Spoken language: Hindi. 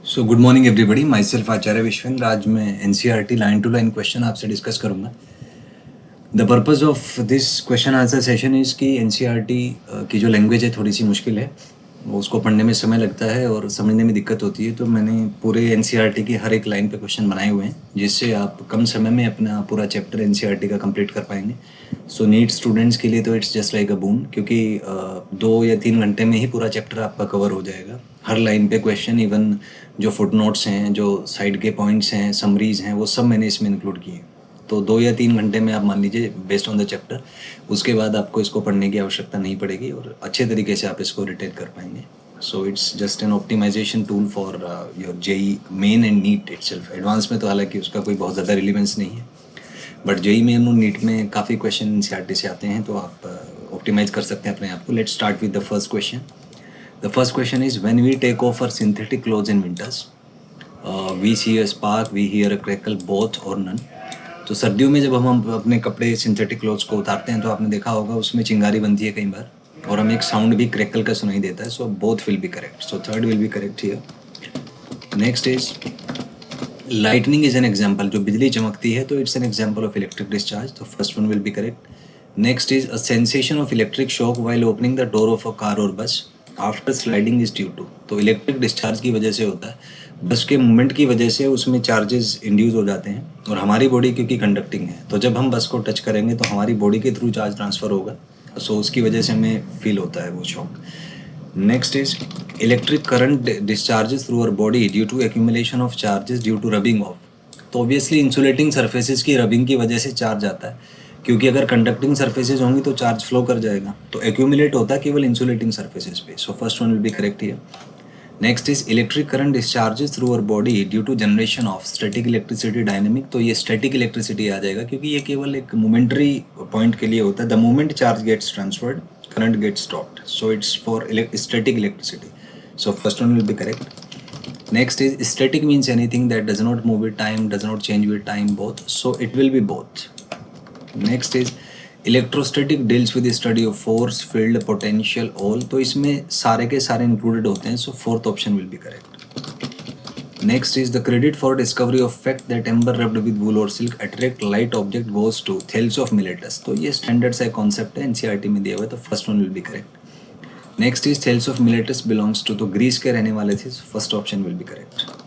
सो good morning everybody, myself Acharya Vishvendra. आज मैं NCERT line to line question आपसे डिस्कस करूंगा। The purpose of this question answer session is कि एनसीईआरटी की जो लैंग्वेज है थोड़ी सी मुश्किल है, उसको पढ़ने में समय लगता है और समझने में दिक्कत होती है। तो मैंने पूरे एनसीईआरटी की हर एक लाइन पे क्वेश्चन बनाए हुए हैं, जिससे आप कम समय में अपना पूरा चैप्टर एनसीईआरटी का कंप्लीट कर पाएंगे। सो नीट स्टूडेंट्स के लिए तो इट्स जस्ट लाइक अ बून, क्योंकि 2 या 3 घंटे में ही पूरा चैप्टर आपका कवर हो जाएगा। हर लाइन पे क्वेश्चन, इवन जो फुटनोट्स हैं, जो साइड के पॉइंट्स हैं, समरीज हैं, वो सब मैंने इसमें इंक्लूड किए हैं। तो 2 या 3 घंटे में आप मान लीजिए बेस्ड ऑन द चैप्टर, उसके बाद आपको इसको पढ़ने की आवश्यकता नहीं पड़ेगी और अच्छे तरीके से आप इसको रिटेन कर पाएंगे। So it's just an optimisation tool for your JEE Main and NEET itself. Advance में तो हालांकि उसका कोई बहुत ज़्यादा रिलीवेंस नहीं है, बट जेई मेन और नीट में काफ़ी क्वेश्चन एनसीईआरटी से आते हैं, तो आप ऑप्टिमाइज कर सकते हैं अपने आप को। Let's start with the first question. The first question is when we take off our synthetic clothes in winters we see a spark, we hear a crackle, both और नन। तो सर्दियों में जब हम अपने कपड़े सिंथेटिक क्लोथ्स को उतारते हैं तो आपने देखा होगा उसमें चिंगारी बनती है कई बार, और हमें एक साउंड भी क्रैकल का सुनाई देता है। So both will be correct, so third will be correct here. Next is lightning is an example. जो बिजली चमकती है तो it's an example of electric discharge, तो first one will be correct. Next is a sensation of electric shock while opening the door of a car और bus after sliding is due to. तो इलेक्ट्रिक डिस्चार्ज की वजह से होता है, बस के मूवमेंट की वजह से उसमें चार्जेस इंड्यूस हो जाते हैं, और हमारी बॉडी क्योंकि कंडक्टिंग है, तो जब हम बस को टच करेंगे तो हमारी बॉडी के थ्रू चार्ज ट्रांसफ़र होगा, सो उसकी वजह से हमें फील होता है वो shock. Next is electric current discharges through our body due to accumulation of charges due to rubbing off. तो ऑब्वियसली इंसुलेटिंग सर्फेसिस की रबिंग की वजह से चार्ज आता है, क्योंकि अगर कंडक्टिंग सर्फेसिस होंगी तो चार्ज फ्लो कर जाएगा, तो एक्यूमुलेट होता है केवल इंसुलेटिंग सर्फेसिस पे। So first one will be correct here. Next is electric current discharges through our body due to generation of static electricity dynamic. तो ये स्टैटिक इलेक्ट्रिसिटी आ जाएगा, क्योंकि ये केवल एक मोमेंटरी पॉइंट के लिए होता है। The moment charge gets transferred, current gets stopped, so it's for static electricity, so first one will be correct. Next is static means anything that does not move with time, does not change with time, both, so it will be both. Next is electrostatic deals with the study of force, field, potential, all, तो इसमें सारे के सारे included होते हैं, so fourth option will be correct. Next is the credit for discovery of fact that amber rubbed with wool or silk attract light object goes to Thales of Miletus। तो ये स्टैंडर्ड सा कॉन्सेप्ट है, एनसीईआरटी में दिया हुआ है, तो first one will be correct. Next is Thales of Miletus belongs to, तो ग्रीस के रहने वाले थे, first option will be correct.